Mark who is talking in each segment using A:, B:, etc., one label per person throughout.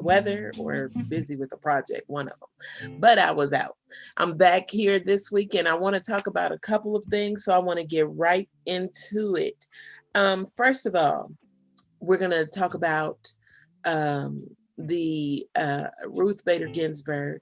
A: weather or busy with a project, one of them. But I was out. I'm back here this week and I want to talk about a couple of things. So I want to get right into it. First of all, we're going to talk about um, the Ruth Bader Ginsburg.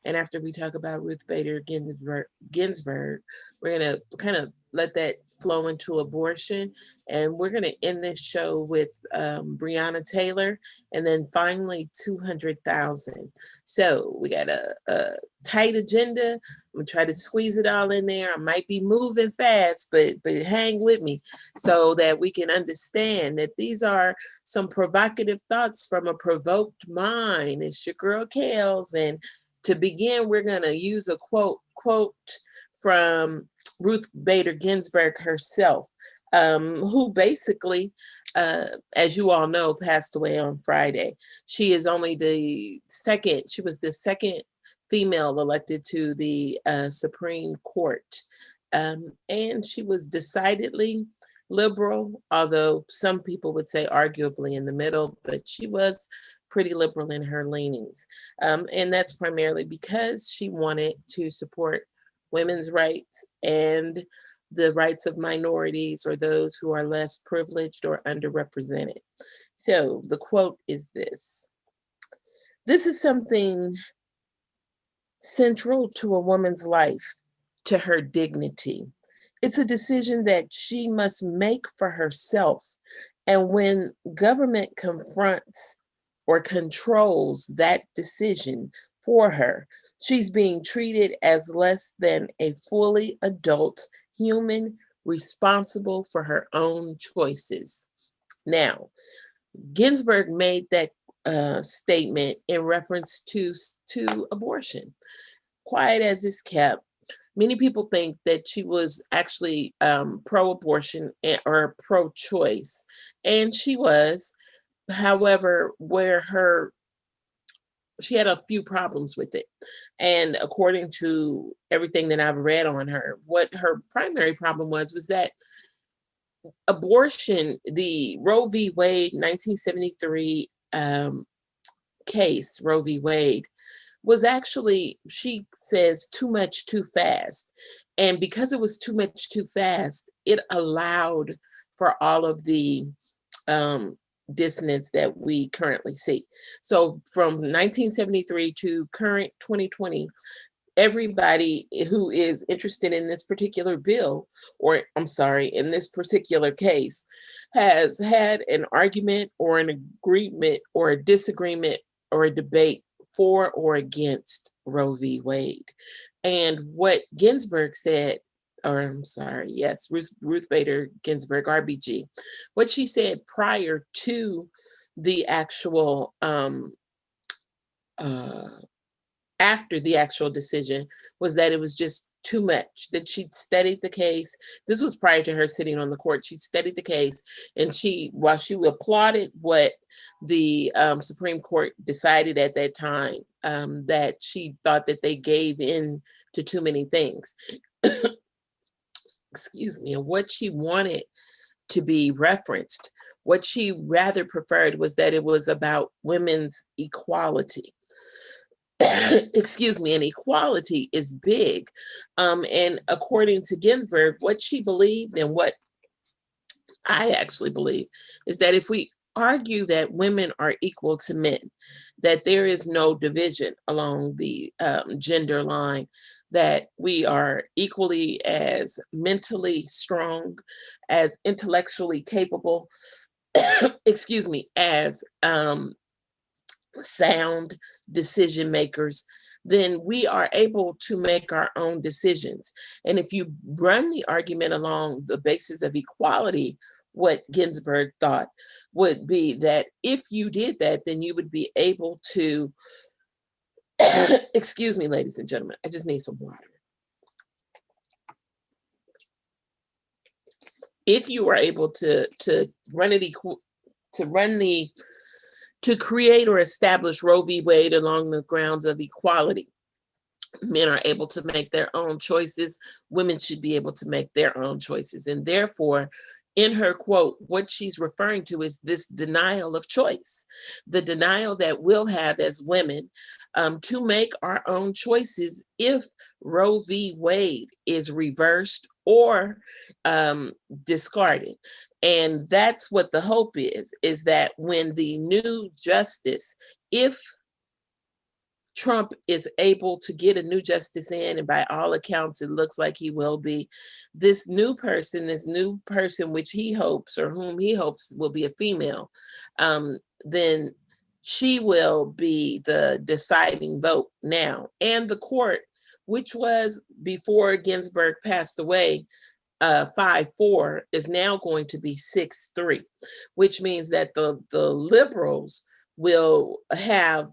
A: And after we talk about Ruth Bader Ginsburg, we're going to kind of let that flow into abortion. And we're going to end this show with Breonna Taylor and then finally 200,000. So we got a tight agenda. I'm going to try to squeeze it all in there. I might be moving fast, but hang with me so that we can understand that these are some provocative thoughts from a provoked mind. It's your girl Kelz. And to begin, we're going to use a quote from Ruth Bader Ginsburg herself, who basically, as you all know, passed away on Friday. She was the second female elected to the Supreme Court. And she was decidedly liberal, although some people would say arguably in the middle, but she was pretty liberal in her leanings. And that's primarily because she wanted to support women's rights and the rights of minorities or those who are less privileged or underrepresented. So the quote is this: "This is something central to a woman's life, to her dignity. It's a decision that she must make for herself. And when government confronts or controls that decision for her, she's being treated as less than a fully adult human responsible for her own choices." Now, Ginsburg made that statement in reference to abortion. Quiet as it's kept, many people think that she was actually pro-abortion or pro-choice, and she was. However, she had a few problems with it. And according to everything that I've read on her, what her primary problem was that abortion, the Roe v. Wade 1973 case, Roe v. Wade, was actually, she says, too much too fast. And because it was too much too fast, it allowed for all of the dissonance that we currently see. So from 1973 to current 2020, everybody who is interested in this particular bill, or I'm sorry, in this particular case, has had an argument or an agreement or a disagreement or a debate for or against Roe v. Wade. And what Ginsburg said, or I'm sorry, yes, Ruth Bader Ginsburg, RBG, what she said prior to the actual, after the actual decision, was that it was just too much, that she'd studied the case. This was prior to her sitting on the court. She studied the case, and while she applauded what the Supreme Court decided at that time, that she thought that they gave in to too many things. Excuse me. And what she wanted to be referenced, what she rather preferred, was that it was about women's equality. Excuse me, and equality is big. And according to Ginsburg, what she believed and what I actually believe is that if we argue that women are equal to men, that there is no division along the gender line, that we are equally as mentally strong, as intellectually capable, excuse me, as sound decision makers, then we are able to make our own decisions. And if you run the argument along the basis of equality, what Ginsburg thought would be that if you did that, then you would be able to, excuse me, ladies and gentlemen, I just need some water. If you are able to create or establish Roe v. Wade along the grounds of equality, men are able to make their own choices. Women should be able to make their own choices. And therefore, in her quote, what she's referring to is this denial of choice, the denial that we'll have as women to make our own choices if Roe v. Wade is reversed or discarded. And that's what the hope is that when the new justice, if Trump is able to get a new justice in, and by all accounts, it looks like he will be, this new person, which he hopes, or whom he hopes will be a female, then she will be the deciding vote now. And the court, which was before Ginsburg passed away, 5-4, is now going to be 6-3, which means that the liberals will have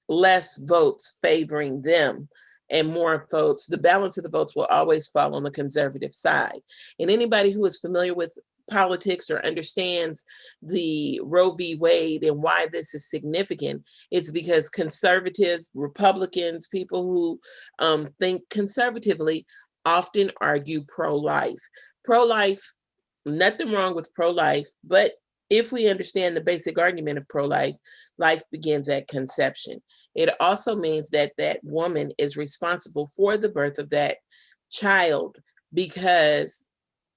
A: less votes favoring them and more votes. The balance of the votes will always fall on the conservative side. And anybody who is familiar with politics or understands the Roe v. Wade and why this is significant, it's because conservatives, Republicans, people who think conservatively often argue pro-life. Pro-life, nothing wrong with pro-life, but if we understand the basic argument of pro-life, life begins at conception. It also means that that woman is responsible for the birth of that child because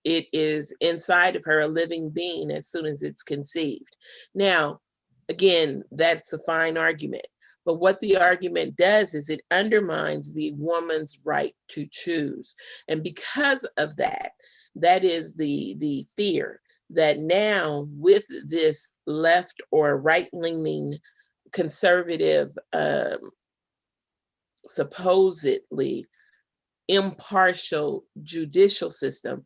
A: it is inside of her a living being as soon as it's conceived. Now, again, that's a fine argument. But what the argument does is it undermines the woman's right to choose. And because of that, that is the fear that now with this left or right-leaning conservative, supposedly impartial judicial system,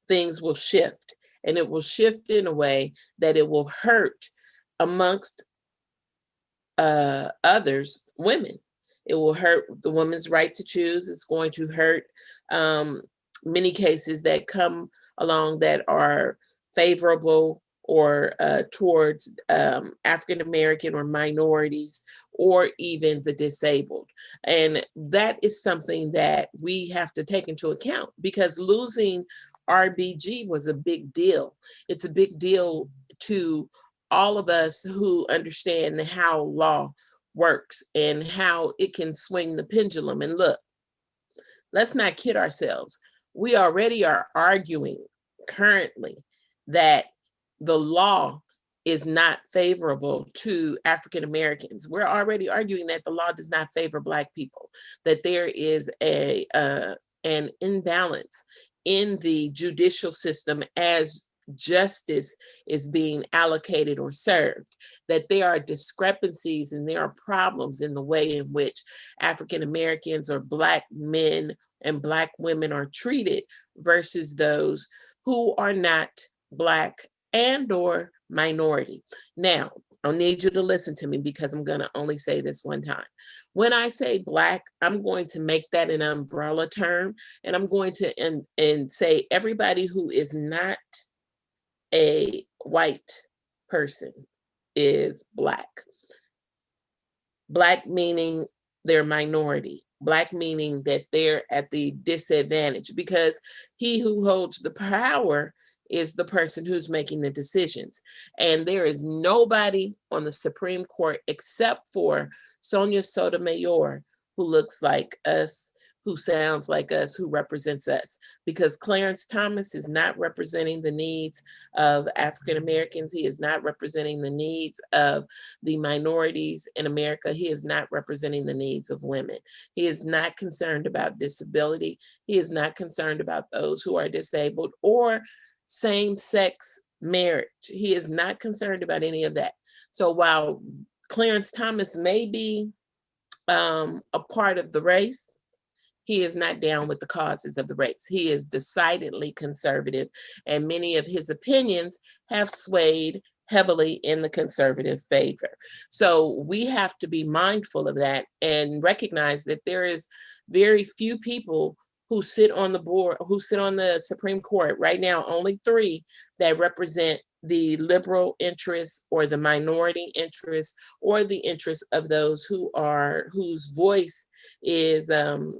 A: things will shift. And it will shift in a way that it will hurt amongst others, women. It will hurt the woman's right to choose. It's going to hurt many cases that come along that are favorable or towards African American or minorities or even the disabled. And that is something that we have to take into account because losing RBG was a big deal. It's a big deal to all of us who understand how law works and how it can swing the pendulum. And look, let's not kid ourselves. We already are arguing currently that the law is not favorable to African Americans. We're already arguing that the law does not favor Black people, that there is an imbalance in the judicial system as justice is being allocated or served, that there are discrepancies and there are problems in the way in which African Americans or Black men and Black women are treated versus those who are not Black and or minority. Now, I'll need you to listen to me because I'm going to only say this one time. When I say Black, I'm going to make that an umbrella term, and I'm going to and say everybody who is not a white person is Black. Black meaning they're minority. Black meaning that they're at the disadvantage because he who holds the power is the person who's making the decisions. And there is nobody on the Supreme Court except for Sonia Sotomayor who looks like us, who sounds like us, who represents us. Because Clarence Thomas is not representing the needs of African Americans. He is not representing the needs of the minorities in America. He is not representing the needs of women. He is not concerned about disability. He is not concerned about those who are disabled or same-sex marriage. He is not concerned about any of that. So while Clarence Thomas may be a part of the race, he is not down with the causes of the race. He is decidedly conservative, and many of his opinions have swayed heavily in the conservative favor. So we have to be mindful of that and recognize that there is very few people who sit on the board, who sit on the Supreme Court right now, only 3 that represent the liberal interests or the minority interests or the interests of those whose voice is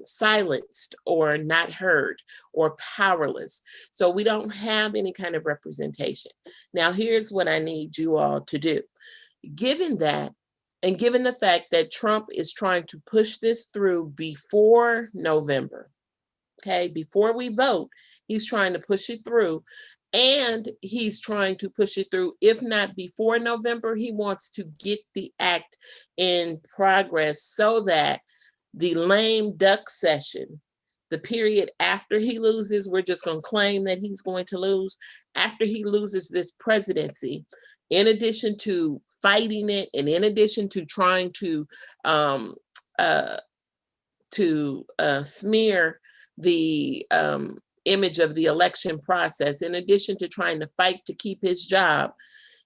A: silenced or not heard or powerless. So we don't have any kind of representation. Now, here's what I need you all to do. Given that, and given the fact that Trump is trying to push this through before November, okay, before we vote, he's trying to push it through. And he's trying to push it through, if not before November, he wants to get the act in progress so that the lame duck session, the period after he loses, we're just going to claim that he's going to lose. After he loses this presidency, in addition to fighting it, and in addition to trying to smear the image of the election process, in addition to trying to fight to keep his job,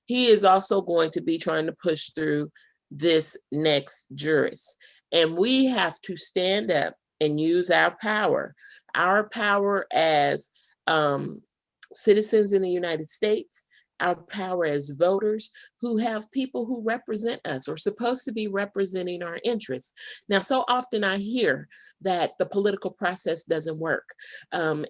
A: he is also going to be trying to push through this next juris. And we have to stand up and use our power as citizens in the United States, our power as voters who have people who represent us or supposed to be representing our interests. Now, so often I hear that the political process doesn't work. And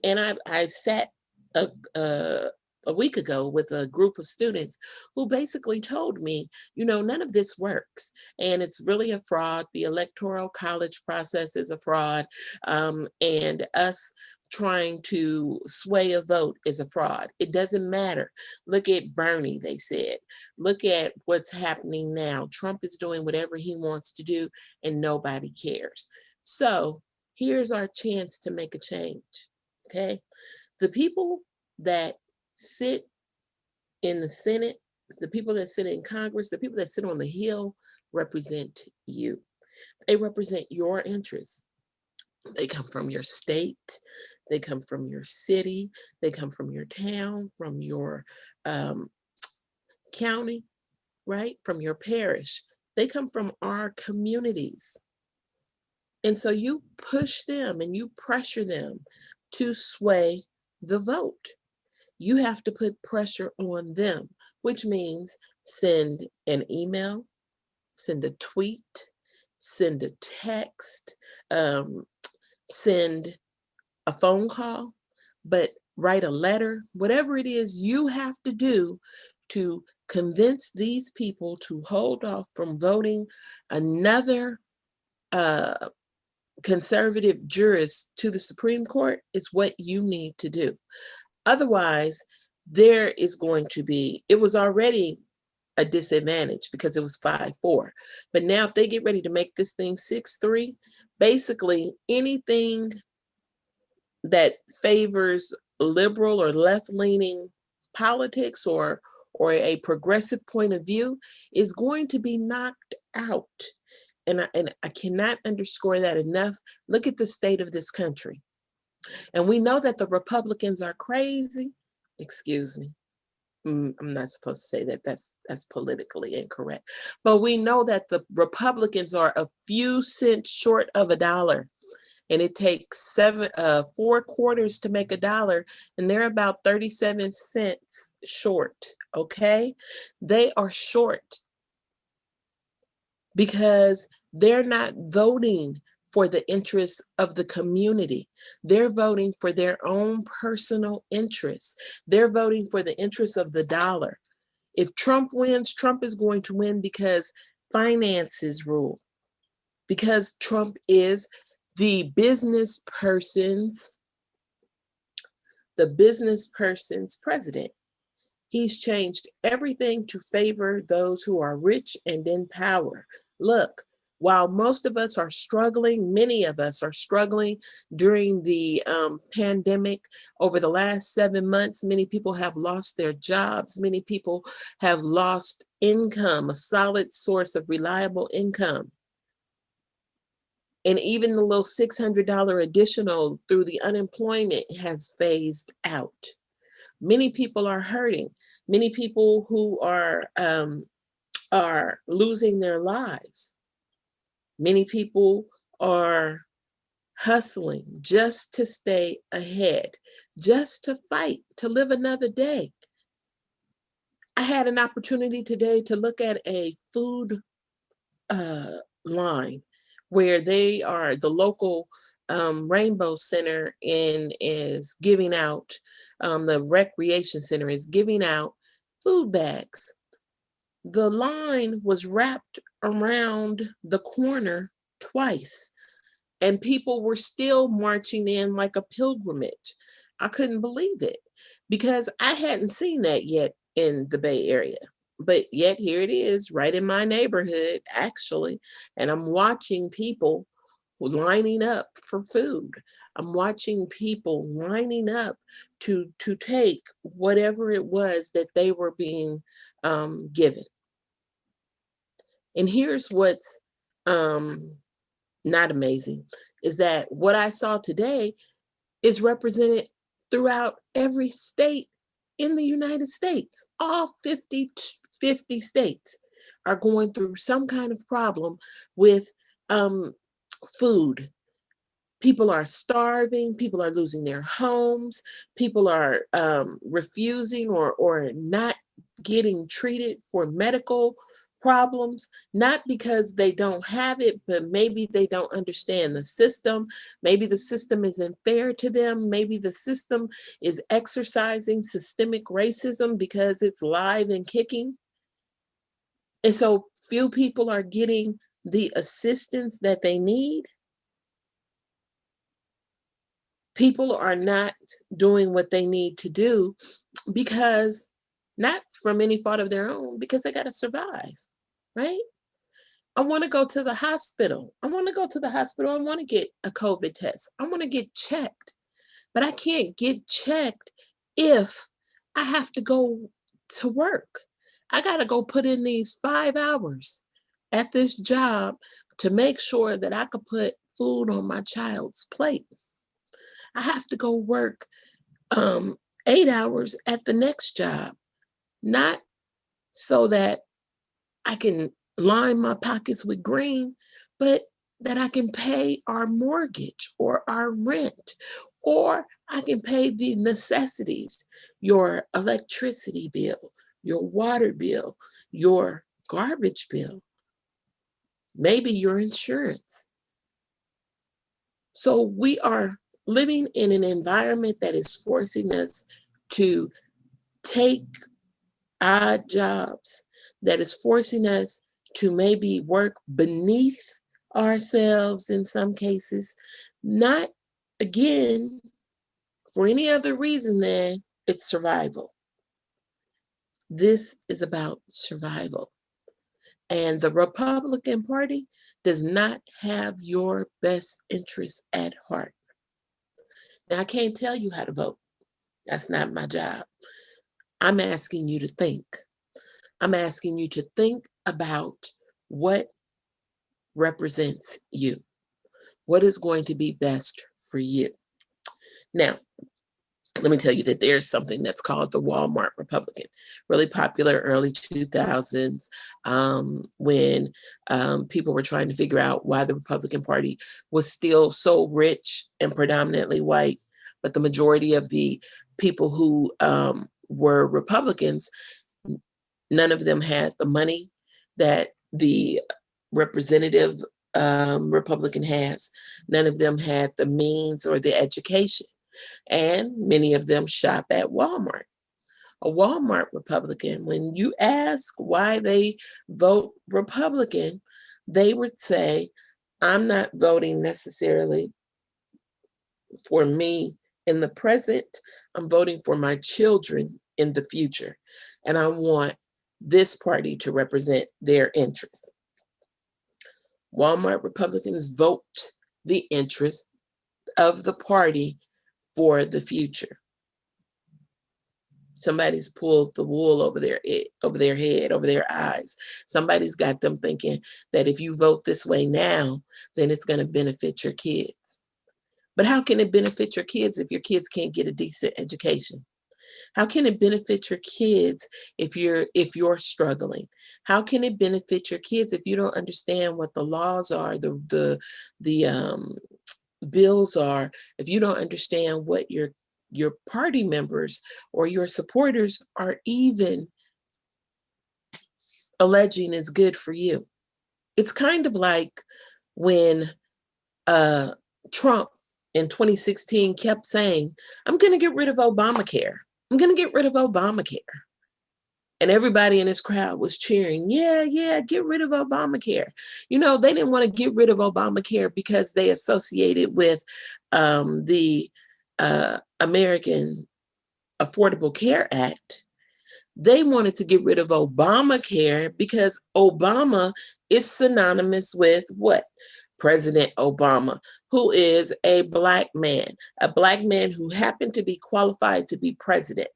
A: I sat a week ago with a group of students who basically told me, none of this works. And it's really a fraud. The electoral college process is a fraud. And us trying to sway a vote is a fraud. It doesn't matter. Look at Bernie, they said. Look at what's happening now. Trump is doing whatever he wants to do and nobody cares. So here's our chance to make a change, okay? The people that sit in the Senate, the people that sit in Congress, the people that sit on the Hill represent you. They represent your interests. They come from your state, they come from your city, they come from your town, from your county, right? From your parish. They come from our communities. And so you push them and you pressure them to sway the vote. You have to put pressure on them, which means send an email, send a tweet, send a text, send a phone call, but write a letter, whatever it is you have to do to convince these people to hold off from voting another conservative jurist to the Supreme Court is what you need to do. Otherwise, there is going to be, it was already a disadvantage because it was 5-4. But now if they get ready to make this thing 6-3, basically anything that favors liberal or left-leaning politics or a progressive point of view is going to be knocked out. And I cannot underscore that enough. Look at the state of this country. And we know that the Republicans are crazy. Excuse me. I'm not supposed to say that. That's politically incorrect. But we know that the Republicans are a few cents short of $1. And it takes 4 quarters to make $1, and they're about 37 cents short, okay? They are short because they're not voting for the interests of the community. They're voting for their own personal interests. They're voting for the interests of the dollar. If Trump wins, Trump is going to win because finances rule, because Trump is the business person's president. He's changed everything to favor those who are rich and in power. Look, while most of us are struggling, many of us are struggling during the pandemic over the last 7 months. Many people have lost their jobs. Many people have lost income, a solid source of reliable income. And even the little $600 additional through the unemployment has phased out. Many people are hurting. Many people who are losing their lives. Many people are hustling just to stay ahead, just to fight, to live another day. I had an opportunity today to look at a food uh, line where the local Rainbow Center is giving out, the recreation center is giving out food bags. The line was wrapped around the corner twice, and people were still marching in like a pilgrimage. I couldn't believe it because I hadn't seen that yet in the Bay Area. But yet here it is right in my neighborhood, actually. And I'm watching people lining up for food. I'm watching people lining up to take whatever it was that they were being given. And here's what's um, not amazing is that what I saw today is represented throughout every state in the United States. All 50 states are going through some kind of problem with food. People are starving, people are losing their homes, people are refusing or not getting treated for medical problems, not because they don't have it, but maybe they don't understand the system. Maybe the system isn't fair to them. Maybe the system is exercising systemic racism because it's live and kicking. And so few people are getting the assistance that they need. People are not doing what they need to do because not from any fault of their own, because they got to survive, right? I want to go to the hospital. I want to go to the hospital. I want to get a COVID test. I want to get checked, but I can't get checked if I have to go to work. I got to go put in these 5 hours at this job to make sure that I could put food on my child's plate. I have to go work 8 hours at the next job, not so that I can line my pockets with green, but that I can pay our mortgage or our rent, or I can pay the necessities, your electricity bill, your water bill, your garbage bill, maybe your insurance. So we are living in an environment that is forcing us to take odd jobs, that is forcing us to maybe work beneath ourselves in some cases, not again for any other reason than it's survival. This is about survival. And the Republican Party does not have your best interests at heart. Now, I can't tell you how to vote. That's not my job. I'm asking you to think. I'm asking you to think about what represents you, what is going to be best for you. Now, let me tell you that there's something that's called the Walmart Republican, really popular early 2000s when people were trying to figure out why the Republican Party was still so rich and predominantly white, but the majority of the people who were Republicans, none of them had the money that the representative Republican has. None of them had the means or the education. And many of them shop at Walmart. A Walmart Republican, when you ask why they vote Republican, they would say, I'm not voting necessarily for me in the present. I'm voting for my children in the future. And I want this party to represent their interests. Walmart Republicans vote the interests of the party for the future. Somebody's pulled the wool over their head, over their eyes. Somebody's got them thinking that if you vote this way now, then it's going to benefit your kids. But how can it benefit your kids if your kids can't get a decent education? How can it benefit your kids if you're struggling? How can it benefit your kids if you don't understand what the laws are, the bills are, if you don't understand what your party members or your supporters are even alleging is good for you. It's kind of like when Trump in 2016 kept saying, I'm going to get rid of Obamacare. I'm going to get rid of Obamacare. And everybody in his crowd was cheering, yeah, get rid of Obamacare. You know, they didn't want to get rid of Obamacare because they associated with the American Affordable Care Act. They wanted to get rid of Obamacare because Obama is synonymous with what? President Obama, who is a black man who happened to be qualified to be president.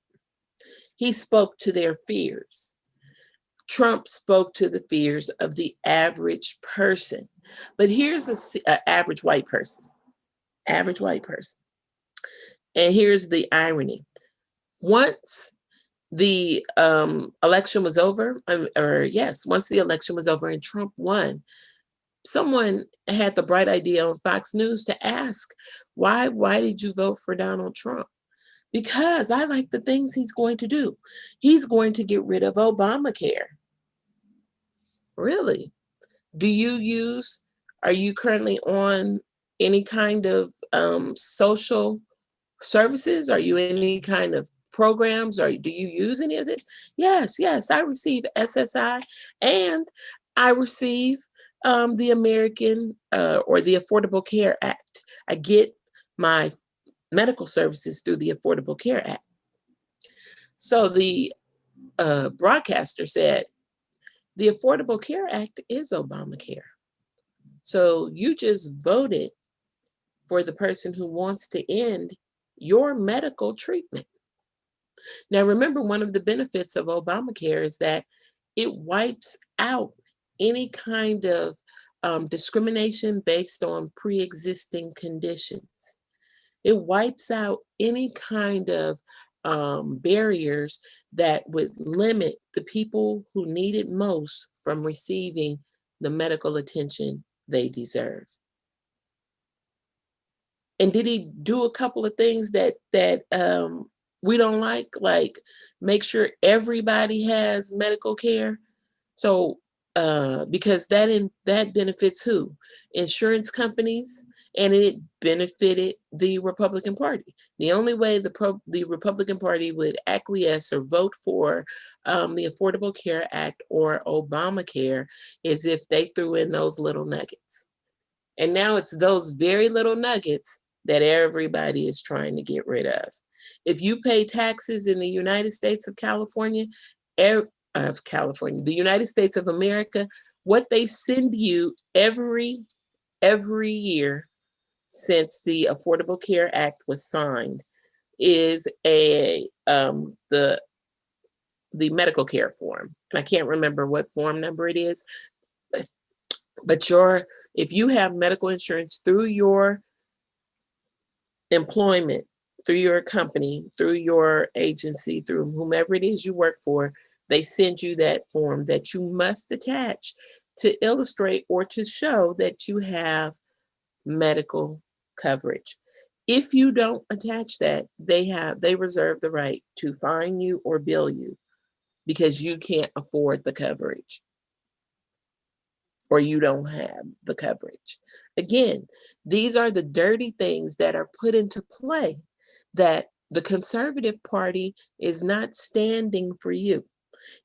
A: He spoke to their fears. Trump spoke to the fears of the average person. But here's an average white person. And here's the irony. Once the election was over, once the election was over and Trump won, someone had the bright idea on Fox News to ask, why did you vote for Donald Trump? Because I like the things he's going to do. He's going to get rid of Obamacare. Really? Are you currently on any kind of social services? Are you in any kind of programs? Or do you use any of this? Yes, I receive SSI and I receive the American or the Affordable Care Act. I get my medical services through the Affordable Care Act. So the broadcaster said, the Affordable Care Act is Obamacare. So you just voted for the person who wants to end your medical treatment. Now, remember, one of the benefits of Obamacare is that it wipes out any kind of discrimination based on pre-existing conditions. It wipes out any kind of barriers that would limit the people who need it most from receiving the medical attention they deserve. And did he do a couple of things that we don't like make sure everybody has medical care? So because that benefits who? Insurance companies, and it benefited the Republican Party. The only way the Republican Party would acquiesce or vote for the Affordable Care Act or Obamacare is if they threw in those little nuggets. And now it's those very little nuggets that everybody is trying to get rid of. If you pay taxes in the United States of California, the United States of America, what they send you every year since the Affordable Care Act was signed is the medical care form. And I can't remember what form number it is, but if you have medical insurance through your employment, through your company, through your agency, through whomever it is you work for, they send you that form that you must attach to illustrate or to show that you have medical coverage. If you don't attach that, they reserve the right to fine you or bill you because you can't afford the coverage or you don't have the coverage. Again, these are the dirty things that are put into play that the conservative party is not standing for you.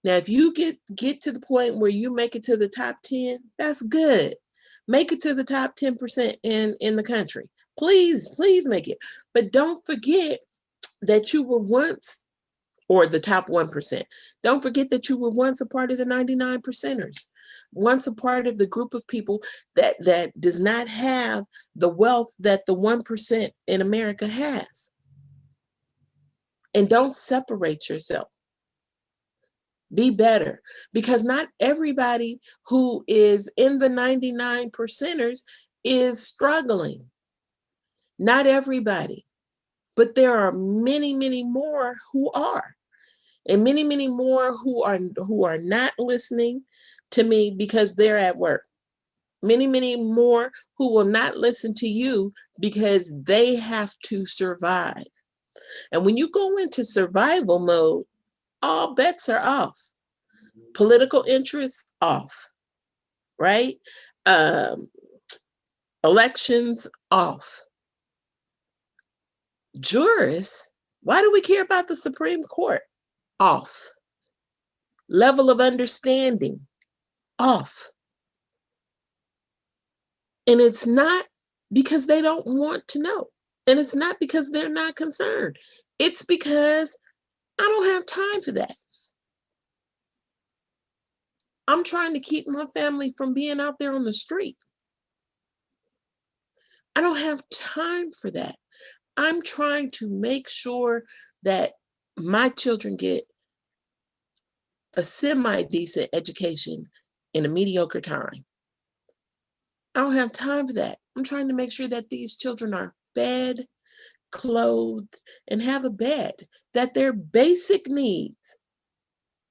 A: Now, if you get to the point where you make it to the top 10, that's good. Make it to the top 10% in the country. Please make it. But don't forget that you were once, or the top 1%. Don't forget that you were once a part of the 99 percenters. Once a part of the group of people that does not have the wealth that the 1% in America has. And don't separate yourself. Be better, because not everybody who is in the 99 percenters is struggling. Not everybody, but there are many, many more who are, and many, many more who are not listening to me because they're at work. Many, many more who will not listen to you because they have to survive. And when you go into survival mode, all bets are off. Political interests, off, right? Um, Elections, off. Jurists, why do we care about the Supreme Court? Off. Level of understanding, off. And it's not because they don't want to know. And it's not because they're not concerned. It's because I don't have time for that. I'm trying to keep my family from being out there on the street. I don't have time for that. I'm trying to make sure that my children get a semi-decent education in a mediocre time. I don't have time for that. I'm trying to make sure that these children are fed, clothed, and have a bed, that their basic needs,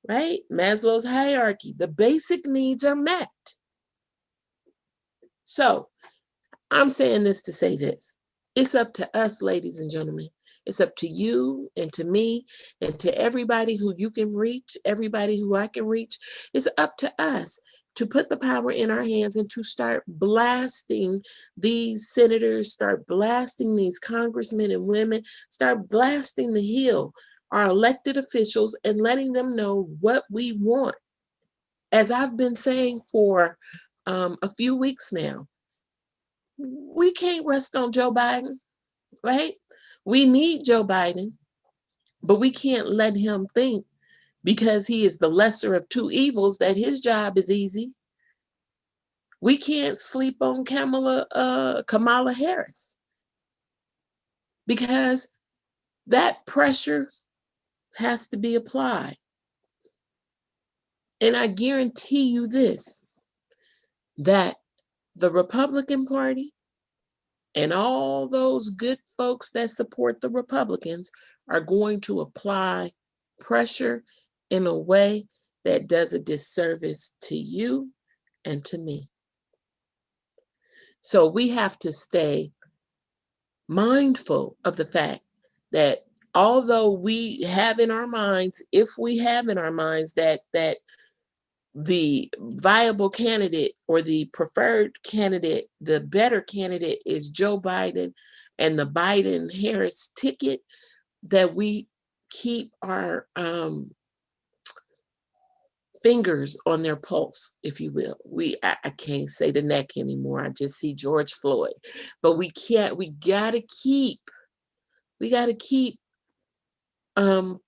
A: right? Maslow's hierarchy, the basic needs are met. So I'm saying this to say this. It's up to us, ladies and gentlemen. It's up to you and to me and to everybody who you can reach, everybody who I can reach. It's up to us to put the power in our hands and to start blasting these senators, start blasting these congressmen and women, start blasting the Hill, our elected officials, and letting them know what we want. As I've been saying for a few weeks now, we can't rest on Joe Biden, right? We need Joe Biden, but we can't let him think because he is the lesser of two evils that his job is easy. We can't sleep on Kamala Harris because that pressure has to be applied. And I guarantee you this, that the Republican Party and all those good folks that support the Republicans are going to apply pressure in a way that does a disservice to you and to me. So we have to stay mindful of the fact that although we have in our minds, if we have in our minds that the viable candidate or the preferred candidate, the better candidate is Joe Biden and the Biden-Harris ticket, that we keep our fingers on their pulse, if you will. I can't say the neck anymore. I just see George Floyd. But we gotta keep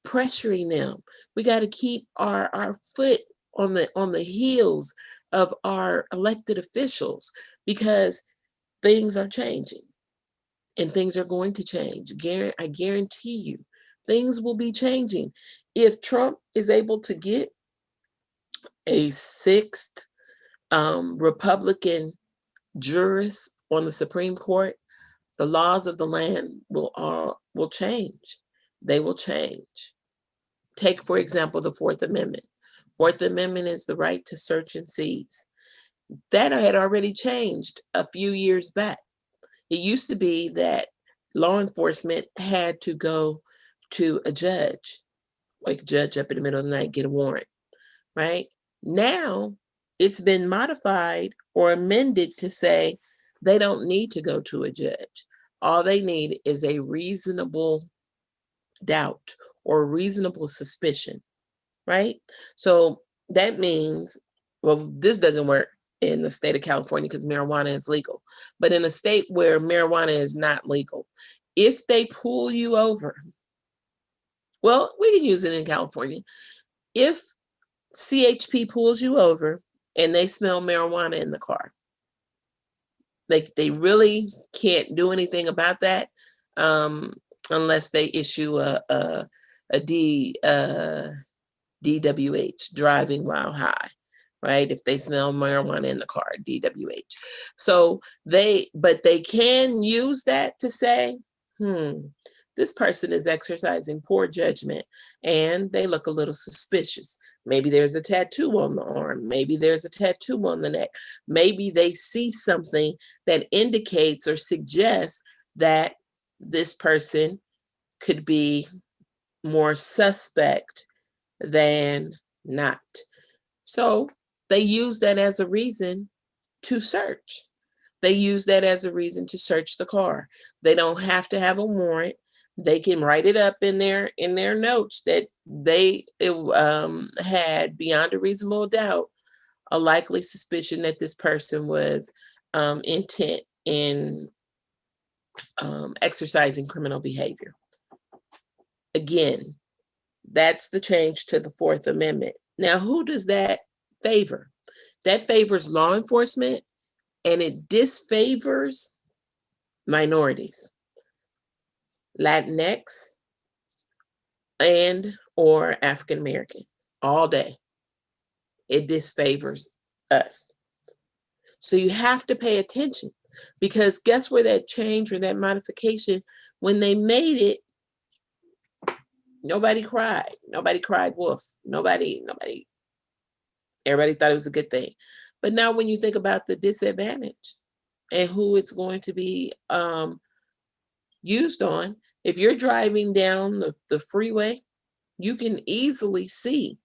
A: pressuring them. We gotta keep our foot on the heels of our elected officials, because things are changing and things are going to change. I guarantee you, things will be changing. If Trump is able to get a sixth Republican jurist on the Supreme Court, the laws of the land will change. They will change. Take, for example, the Fourth Amendment. Fourth Amendment is the right to search and seize. That had already changed a few years back. It used to be that law enforcement had to go to a judge, like a judge up in the middle of the night, get a warrant, right? Now it's been modified or amended to say they don't need to go to a judge. All they need is a reasonable doubt or reasonable suspicion, right? So that means, well, this doesn't work in the state of California because marijuana is legal. But in a state where marijuana is not legal, if they pull you over, well, we can use it in California. If CHP pulls you over and they smell marijuana in the car, they really can't do anything about that unless they issue a DWH, driving while high, right? If they smell marijuana in the car, DWH. So they can use that to say, this person is exercising poor judgment and they look a little suspicious. Maybe there's a tattoo on the arm. Maybe there's a tattoo on the neck. Maybe they see something that indicates or suggests that this person could be more suspect than not. So they use that as a reason to search. They use that as a reason to search the car. They don't have to have a warrant. They can write it up in their notes that they had beyond a reasonable doubt a likely suspicion that this person was intent in exercising criminal behavior. Again, that's the change to the Fourth Amendment. Now, who does that favor? That favors law enforcement, and it disfavors minorities, Latinx, and or African American all day. It disfavors us. So you have to pay attention, because guess where that change or that modification, when they made it, nobody cried. Nobody cried wolf. Everybody thought it was a good thing. But now when you think about the disadvantage and who it's going to be used on, if you're driving down the freeway, you can easily see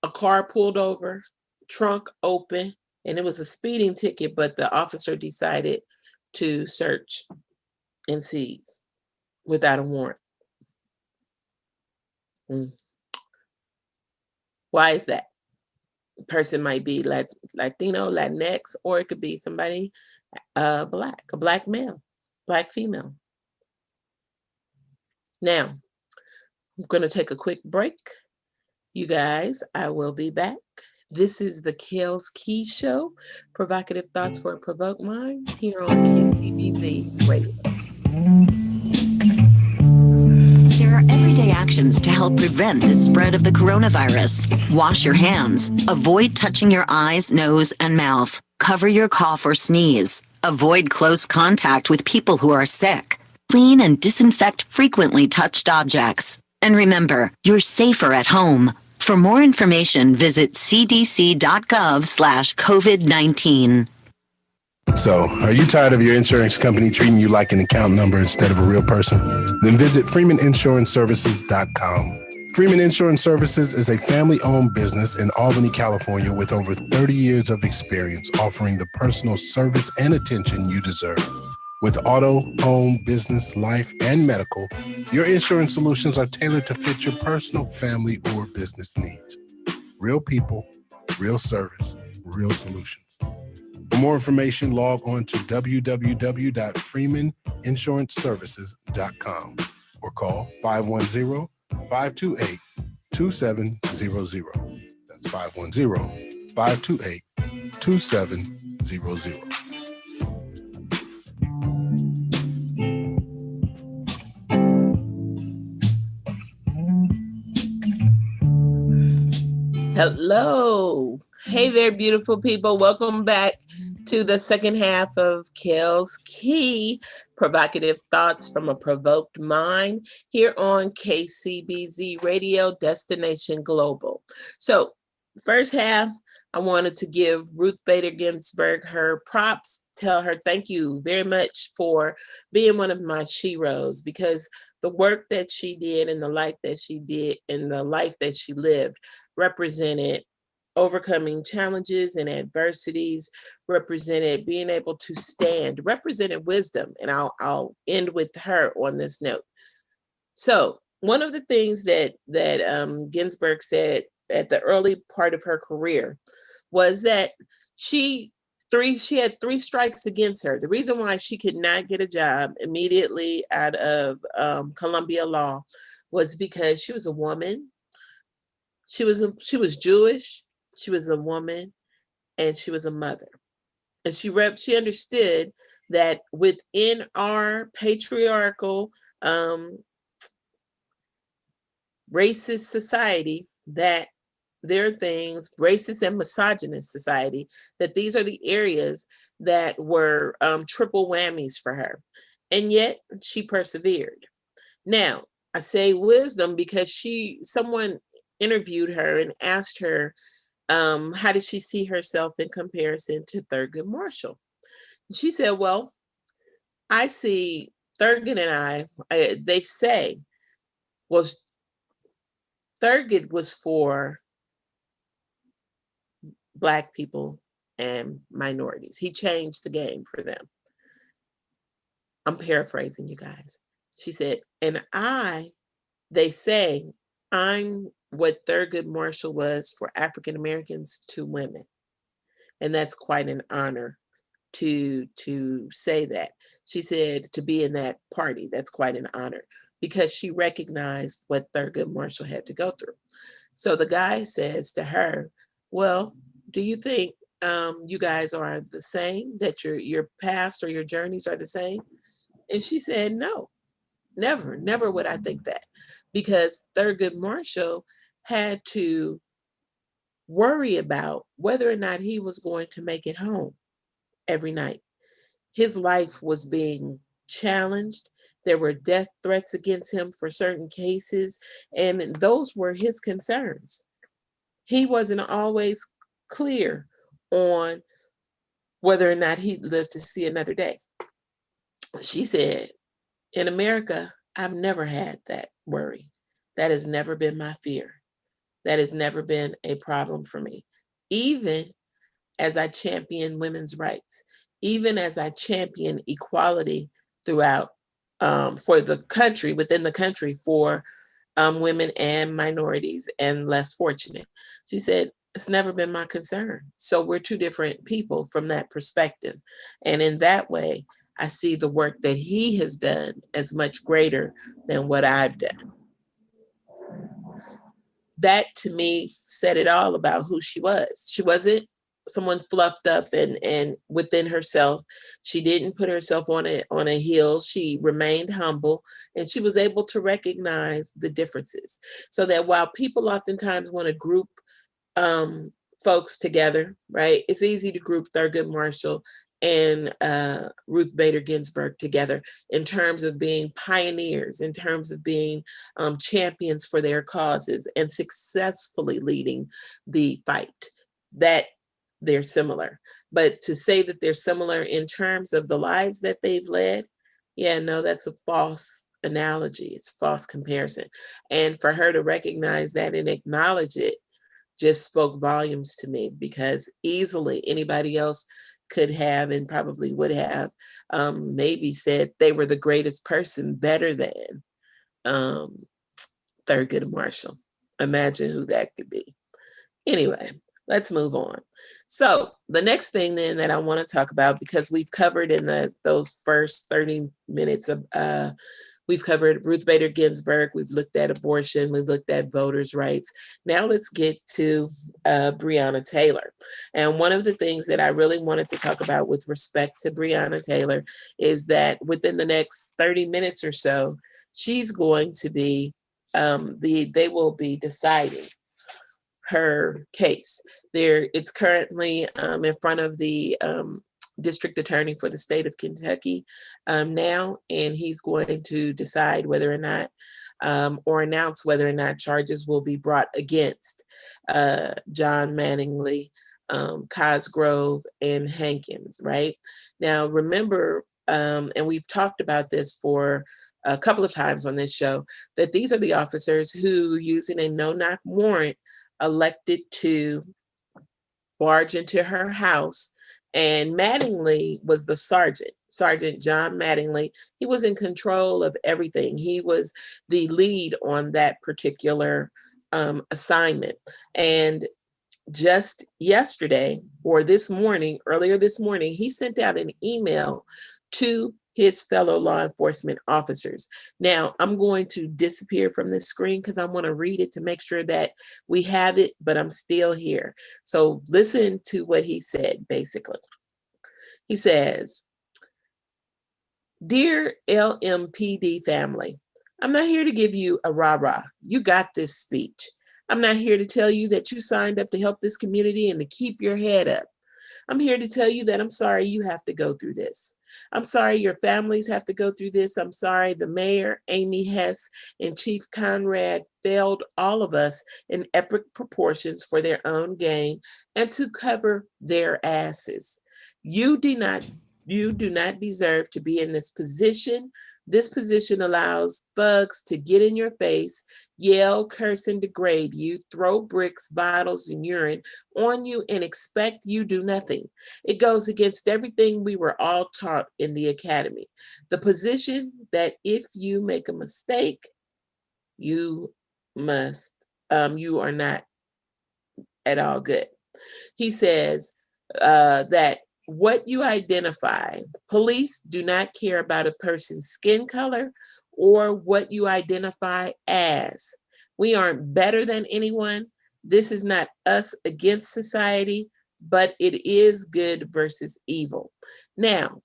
A: a car pulled over, trunk open, and it was a speeding ticket, but the officer decided to search and seize without a warrant. Why is that? Person might be Latino, Latinx, or it could be somebody black, a black male, black female. Now, I'm going to take a quick break. You guys, I will be back. This is the Kelz Key Show, provocative thoughts for a provoked mind, here on KCBZ Radio.
B: There are everyday actions to help prevent the spread of the coronavirus. Wash your hands. Avoid touching your eyes, nose, and mouth. Cover your cough or sneeze. Avoid close contact with people who are sick. Clean and disinfect frequently touched objects. And remember, you're safer at home. For more information, visit cdc.gov/COVID-19.
C: So, are you tired of your insurance company treating you like an account number instead of a real person? Then visit freemaninsurancservices.com. Freeman Insurance Services is a family-owned business in Albany, California, with over 30 years of experience offering the personal service and attention you deserve. With auto, home, business, life, and medical, your insurance solutions are tailored to fit your personal, family, or business needs. Real people, real service, real solutions. For more information, log on to www.freemaninsurancservices.com or call 510-528-2700. That's 510-528-2700.
A: Hello. Hey there, beautiful people. Welcome back to the second half of Kelz Key, provocative thoughts from a provoked mind, here on KCBZ Radio, Destination Global. So, first half, I wanted to give Ruth Bader Ginsburg her props, tell her thank you very much for being one of my sheroes, because the work that she did and the life that she did and the life that she lived represented overcoming challenges and adversities, represented being able to stand, represented wisdom. And I'll end with her on this note. So one of the things that Ginsburg said at the early part of her career was that she had 3 strikes against her. The reason why she could not get a job immediately out of Columbia Law was because she was a woman. She was Jewish. She was a woman, and she was a mother. And she understood that within our patriarchal, racist society, that there are things, racist and misogynist society, that these are the areas that were triple whammies for her. And yet she persevered. Now, I say wisdom because someone interviewed her and asked her, how did she see herself in comparison to Thurgood Marshall? And she said, well, I see Thurgood and they say, well, Thurgood was for Black people and minorities. He changed the game for them. I'm paraphrasing, you guys. She said, and they say I'm what Thurgood Marshall was for African Americans to women. And that's quite an honor to say that. She said to be in that party, that's quite an honor, because she recognized what Thurgood Marshall had to go through. So the guy says to her, well, do you think you guys are the same, that your paths or your journeys are the same? And she said, no, never would I think that, because Thurgood Marshall had to worry about whether or not he was going to make it home every night. His life was being challenged. There were death threats against him for certain cases, and those were his concerns. He wasn't always clear on whether or not he'd live to see another day. She said, in America, I've never had that worry. That has never been my fear. That has never been a problem for me. Even as I champion women's rights, even as I champion equality throughout for the country, within the country, for women and minorities and less fortunate. She said, it's never been my concern. So we're two different people from that perspective. And in that way, I see the work that he has done as much greater than what I've done. That to me said it all about who she was. She wasn't someone fluffed up and within herself. She didn't put herself on a hill. She remained humble, and she was able to recognize the differences. So that while people oftentimes want to group folks together, right? It's easy to group Thurgood Marshall and Ruth Bader Ginsburg together in terms of being pioneers, in terms of being champions for their causes and successfully leading the fight. That they're similar. But to say that they're similar in terms of the lives that they've led, yeah, no, that's a false analogy. It's a false comparison. And for her to recognize that and acknowledge it just spoke volumes to me, because easily anybody else could have and probably would have maybe said they were the greatest person, better than Thurgood Marshall. Imagine who that could be. Anyway, let's move on. So the next thing then that I want to talk about, because we've covered in those first 30 minutes of we've covered Ruth Bader Ginsburg, we've looked at abortion, we've looked at voters' rights. Now let's get to Breonna Taylor. And one of the things that I really wanted to talk about with respect to Breonna Taylor is that within the next 30 minutes or so, she's going to be, they will be deciding her case. It's currently in front of the district attorney for the state of Kentucky now, and he's going to decide whether or not or announce whether or not charges will be brought against John Mattingly, Cosgrove, and Hankins, right? Now, remember, and we've talked about this for a couple of times on this show, that these are the officers who, using a no-knock warrant, elected to barge into her house. And Mattingly was the Sergeant John Mattingly. He was in control of everything. He was the lead on that particular assignment. And just yesterday, or this morning, earlier this morning, he sent out an email to his fellow law enforcement officers. Now, I'm going to disappear from this screen because I want to read it to make sure that we have it, but I'm still here. So listen to what he said, basically. He says, "Dear LMPD family, I'm not here to give you a rah-rah. You got this speech. I'm not here to tell you that you signed up to help this community and to keep your head up. I'm here to tell you that I'm sorry you have to go through this. I'm sorry your families have to go through this. I'm sorry the mayor, Amy Hess, and Chief Conrad failed all of us in epic proportions for their own gain and to cover their asses. You do not deserve to be in this position This position allows thugs to get in your face, yell, curse, and degrade you, throw bricks, bottles, and urine on you, and expect you do nothing. It goes against everything we were all taught in the academy. The position that if you make a mistake, you are not at all good. He says that what you identify, police do not care about a person's skin color or what you identify as. We aren't better than anyone. This is not us against society, but it is good versus evil. Now,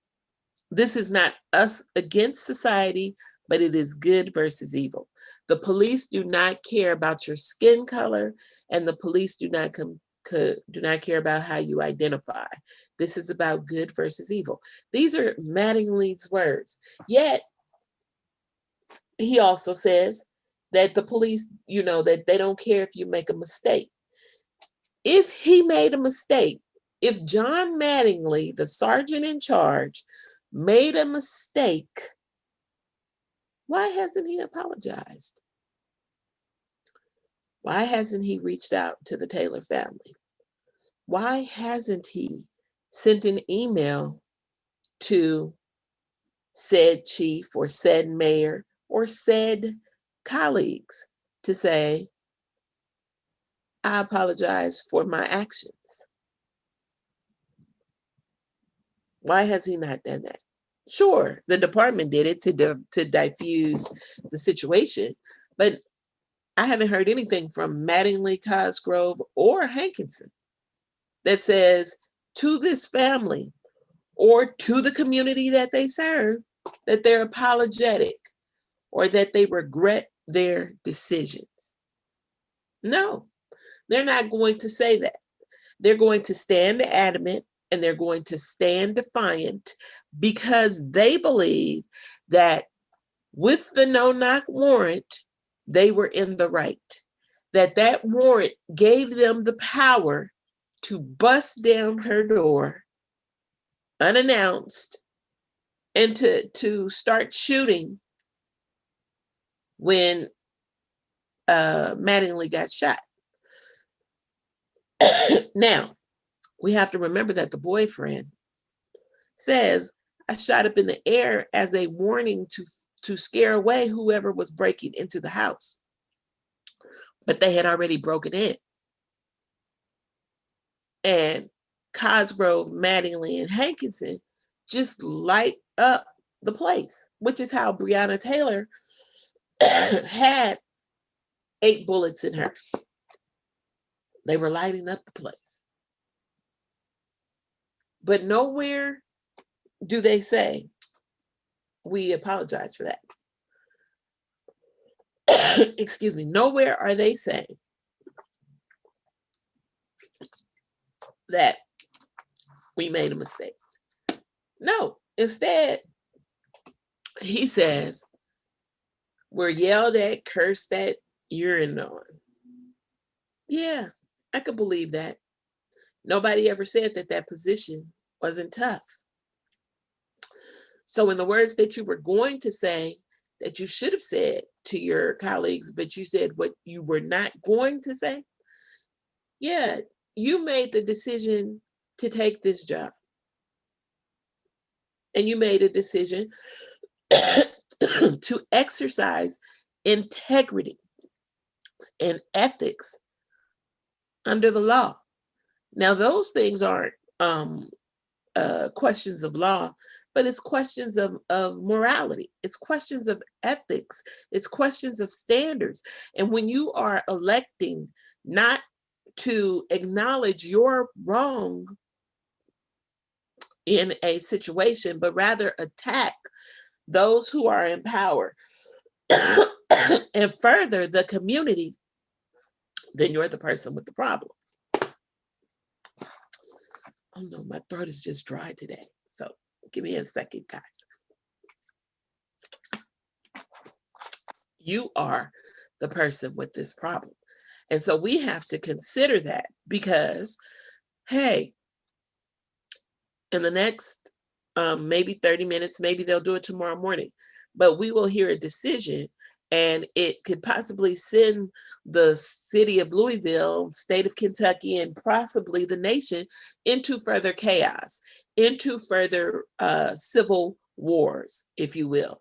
A: this is not us against society, but it is good versus evil. The police do not care about your skin color, and the police do not care about how you identify. This is about good versus evil. These are Mattingly's words. Yet, he also says that the police, that they don't care if you make a mistake. If he made a mistake, if John Mattingly, the sergeant in charge, made a mistake, why hasn't he apologized? Why hasn't he reached out to the Taylor family? Why hasn't he sent an email to said chief or said mayor or said colleagues to say, I apologize for my actions? Why has he not done that? Sure, the department did it to diffuse the situation, but I haven't heard anything from Mattingly, Cosgrove, or Hankinson that says to this family or to the community that they serve that they're apologetic or that they regret their decisions. No, they're not going to say that. They're going to stand adamant and they're going to stand defiant because they believe that with the no-knock warrant, they were in the right. That warrant gave them the power to bust down her door unannounced and to start shooting when Mattingly got shot. Now, we have to remember that the boyfriend says, I shot up in the air as a warning to scare away whoever was breaking into the house. But they had already broken in. And Cosgrove, Mattingly, and Hankinson just light up the place, which is how Breonna Taylor had 8 bullets in her. They were lighting up the place. But nowhere do they say, we apologize for that. Excuse me. Nowhere are they saying that we made a mistake. No, instead, he says, we're yelled at, cursed at, urine on. Yeah, I could believe that. Nobody ever said that position wasn't tough. So in the words that you were going to say, that you should have said to your colleagues, but you said what you were not going to say, yeah, you made the decision to take this job. And you made a decision to exercise integrity and ethics under the law. Now, those things aren't questions of law, but it's questions of morality. It's questions of ethics. It's questions of standards. And when you are electing not to acknowledge your wrong in a situation, but rather attack those who are in power and further the community, then you're the person with the problem. Oh no, my throat is just dry today. So give me a second, guys. You are the person with this problem. And so we have to consider that because, hey, in the next maybe 30 minutes, maybe they'll do it tomorrow morning. but we will hear a decision, and it could possibly send the city of Louisville, state of Kentucky, and possibly the nation into further chaos, into further civil wars, if you will.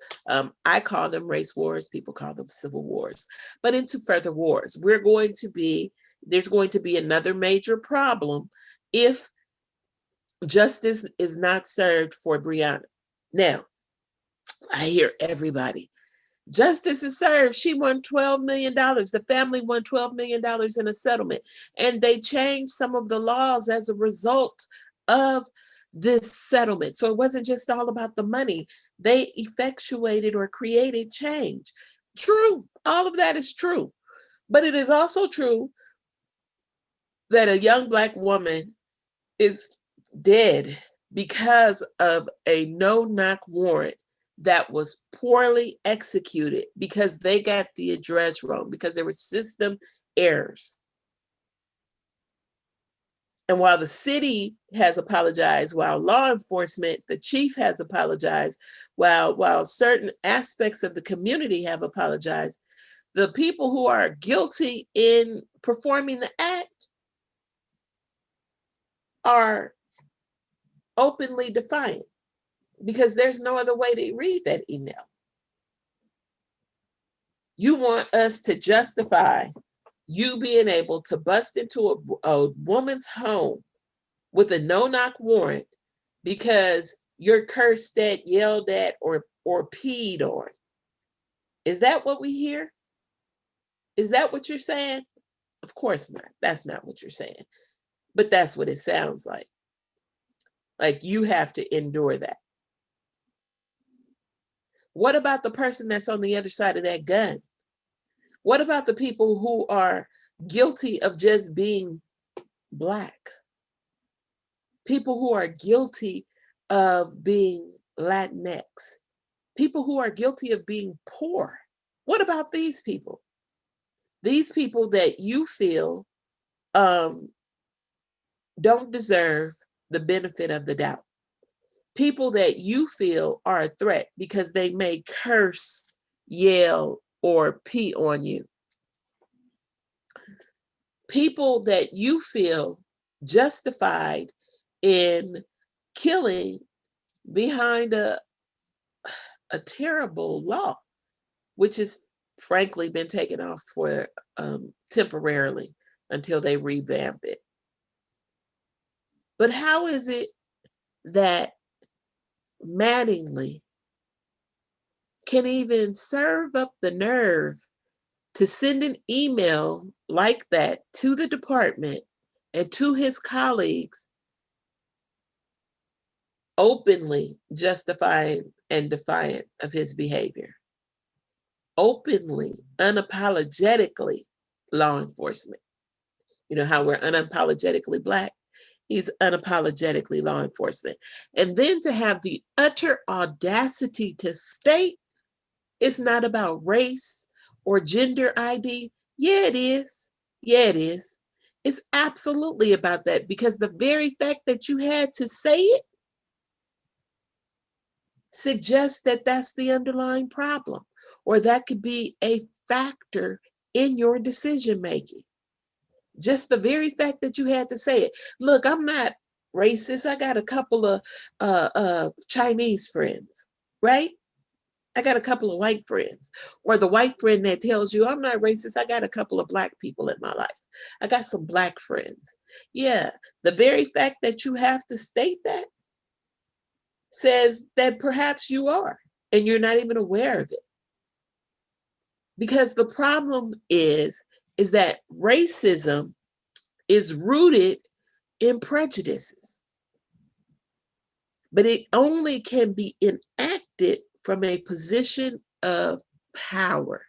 A: I call them race wars, people call them civil wars, but into further wars. There's going to be another major problem if justice is not served for Breonna. Now, I hear everybody, justice is served. She won $12 million. The family won $12 million in a settlement. And they changed some of the laws as a result of this settlement. So it wasn't just all about the money. They effectuated or created change. True. All of that is true. But it is also true that a young Black woman is dead because of a no-knock warrant that was poorly executed, because they got the address wrong, because there were system errors. And while the city has apologized, while law enforcement, the chief has apologized, while certain aspects of the community have apologized, the people who are guilty in performing the act are openly defiant, because there's no other way to read that email. You want us to justify you being able to bust into a woman's home with a no-knock warrant because you're cursed at, yelled at, or peed on. Is that what we hear? Is that what you're saying? Of course not. That's not what you're saying. But that's what it sounds like. Like you have to endure that. What about the person that's on the other side of that gun? What about the people who are guilty of just being Black? People who are guilty of being Latinx? People who are guilty of being poor? What about these people? These people that you feel don't deserve the benefit of the doubt. People that you feel are a threat because they may curse, yell, or pee on you. People that you feel justified in killing behind a terrible law, which has frankly been taken off for temporarily until they revamp it. But how is it that Mattingly can even serve up the nerve to send an email like that to the department and to his colleagues, openly justifying and defiant of his behavior? Openly, unapologetically law enforcement. You know how we're unapologetically Black? He's unapologetically law enforcement. And then to have the utter audacity to state it's not about race or gender ID. Yeah, it is. Yeah, it is. It's absolutely about that, because the very fact that you had to say it suggests that that's the underlying problem, or that could be a factor in your decision making. Just the very fact that you had to say it. Look, I'm not racist. I got a couple of Chinese friends, right? I got a couple of white friends. Or the white friend that tells you, I'm not racist. I got a couple of Black people in my life. I got some Black friends. Yeah, the very fact that you have to state that says that perhaps you are, and you're not even aware of it. Because the problem is that racism is rooted in prejudices, but it only can be enacted from a position of power.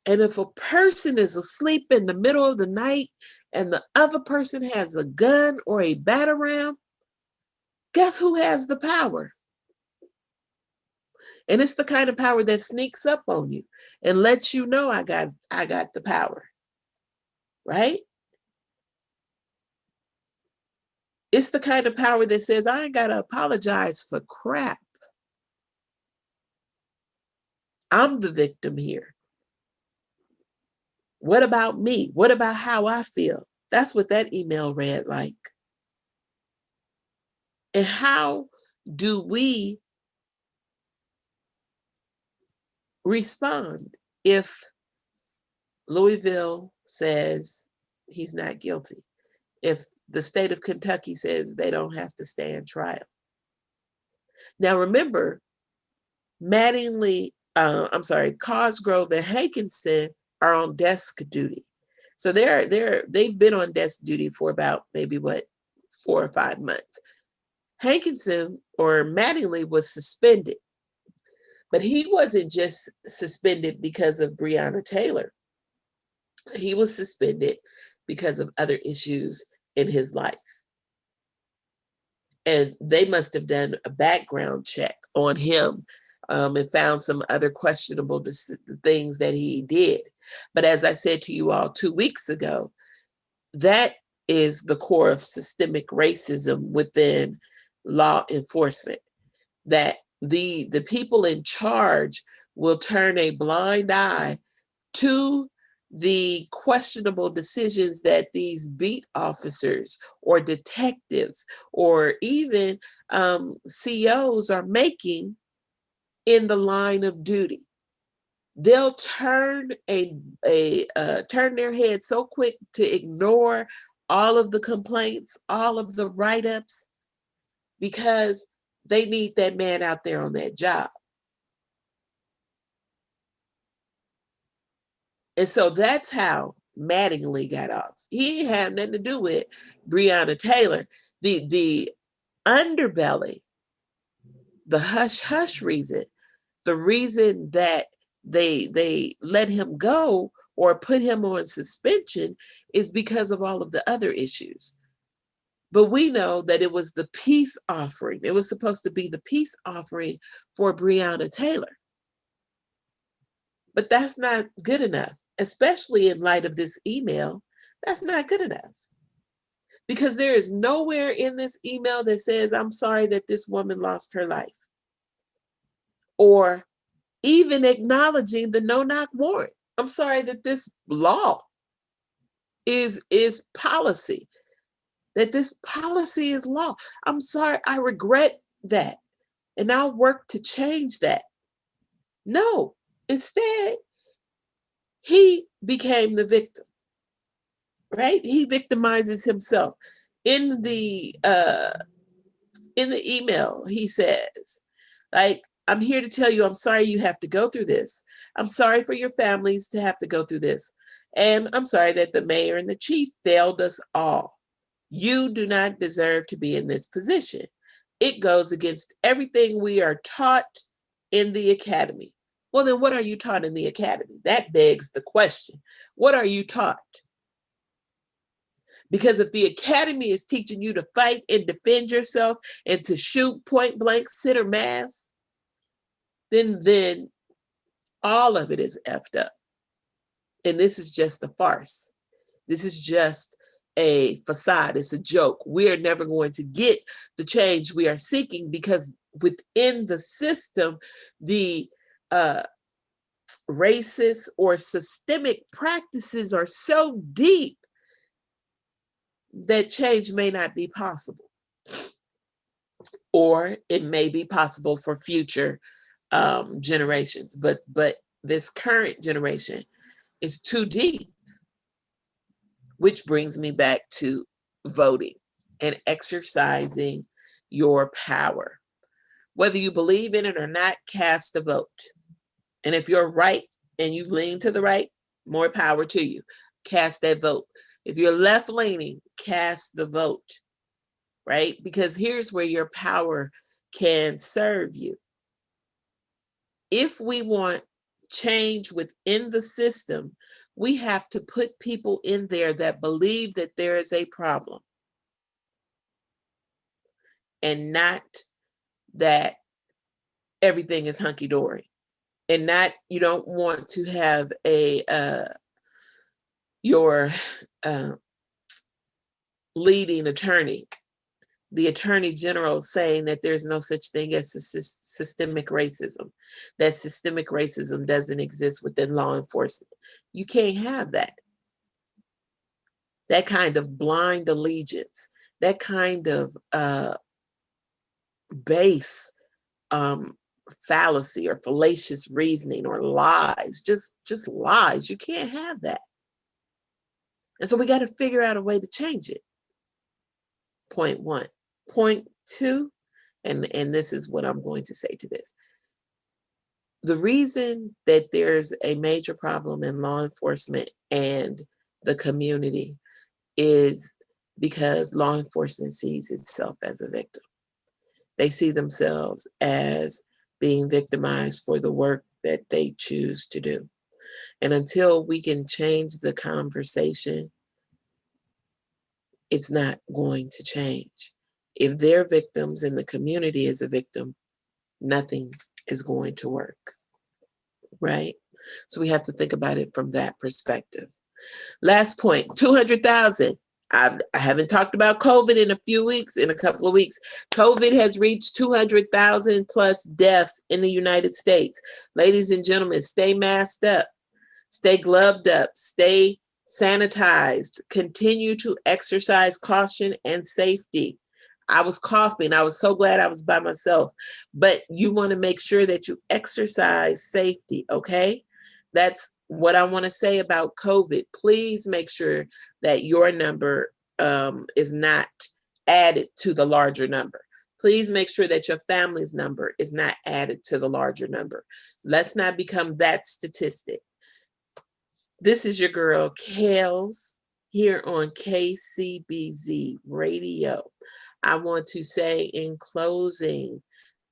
A: And if a person is asleep in the middle of the night and the other person has a gun or a batarang, guess who has the power? And it's the kind of power that sneaks up on you and lets you know I got the power, right? It's the kind of power that says I ain't got to apologize for crap. I'm the victim here. What about me? What about how I feel? That's what that email read like. And how do we respond if Louisville says he's not guilty? If the state of Kentucky says they don't have to stand trial? Now remember, Cosgrove and Hankinson are on desk duty. So they've been on desk duty for about maybe 4 or 5 months. Hankinson or Mattingly was suspended, but he wasn't just suspended because of Breonna Taylor. He was suspended because of other issues in his life. And they must have done a background check on him and found some other questionable things that he did. But as I said to you all 2 weeks ago, that is the core of systemic racism within law enforcement, that the people in charge will turn a blind eye to the questionable decisions that these beat officers or detectives or even COs are making in the line of duty. They'll turn turn their head so quick to ignore all of the complaints, all of the write-ups, because they need that man out there on that job. And so that's how Mattingly got off. He ain't had nothing to do with Breonna Taylor. The underbelly, the hush-hush reason, the reason that they let him go or put him on suspension is because of all of the other issues. But we know that it was the peace offering. It was supposed to be the peace offering for Breonna Taylor. But that's not good enough, especially in light of this email. That's not good enough. Because there is nowhere in this email that says, I'm sorry that this woman lost her life. Or even acknowledging the no-knock warrant. I'm sorry that this law is policy, that this policy is law. I'm sorry, I regret that. And I'll work to change that. No, instead, he became the victim, right? He victimizes himself. In the email, he says, like, I'm here to tell you, I'm sorry you have to go through this. I'm sorry for your families to have to go through this. And I'm sorry that the mayor and the chief failed us all. You do not deserve to be in this position. It goes against everything we are taught in the academy. Well, then what are you taught in the academy? That begs the question. What are you taught? Because if the academy is teaching you to fight and defend yourself and to shoot point blank center mass, then all of it is effed up. And this is just a farce. This is just a facade. It's a joke. We are never going to get the change we are seeking because within the system, the racist or systemic practices are so deep that change may not be possible. Or it may be possible for future generations, but this current generation is too deep. Which brings me back to voting and exercising your power. Whether you believe in it or not, cast a vote. And if you're right and you lean to the right, more power to you. Cast that vote. If you're left leaning, cast the vote, right? Because here's where your power can serve you. If we want change within the system, we have to put people in there that believe that there is a problem and not that everything is hunky-dory, and not, you don't want to have your leading attorney the Attorney General saying that there's no such thing as systemic racism, that systemic racism doesn't exist within law enforcement. You can't have that. That kind of blind allegiance, that kind of base fallacy or fallacious reasoning or lies, just lies. You can't have that. And so we got to figure out a way to change it. Point one. Point two, and this is what I'm going to say to this. The reason that there's a major problem in law enforcement and the community is because law enforcement sees itself as a victim. They see themselves as being victimized for the work that they choose to do. And until we can change the conversation, it's not going to change. If they're victims and the community is a victim, nothing is going to work, right? So we have to think about it from that perspective. Last point, 200,000. I haven't talked about COVID in a couple of weeks. COVID has reached 200,000 plus deaths in the United States. Ladies and gentlemen, stay masked up, stay gloved up, stay sanitized, continue to exercise caution and safety. I was coughing. I was so glad I was by myself, but you want to make sure that you exercise safety, okay? That's what I want to say about COVID. Please make sure that your number is not added to the larger number. Please make sure that your family's number is not added to the larger number. Let's not become that statistic. This is your girl, Kelz, here on KCBZ Radio. I want to say in closing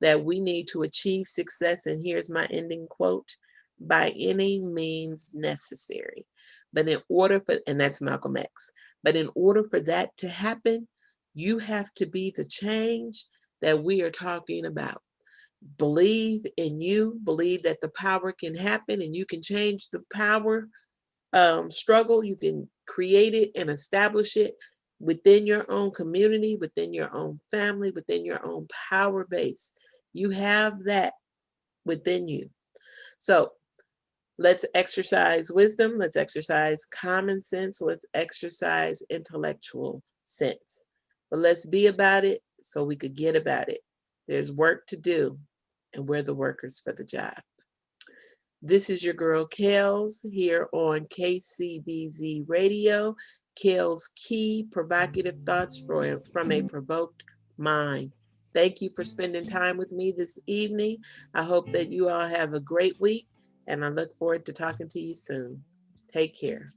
A: that we need to achieve success, and here's my ending quote, by any means necessary. But in order for, and that's Malcolm X, but in order for that to happen, you have to be the change that we are talking about. Believe in you, believe that the power can happen and you can change the power struggle. You can create it and establish it within your own community, within your own family, within your own power base. You have that within you. So let's exercise wisdom. Let's exercise common sense. Let's exercise intellectual sense. But let's be about it so we could get about it. There's work to do, and we're the workers for the job. This is your girl, Kelz, here on KCBZ Radio. Kelz Key, provocative thoughts from a provoked mind. Thank you for spending time with me this evening. I hope that you all have a great week, and I look forward to talking to you soon. Take care.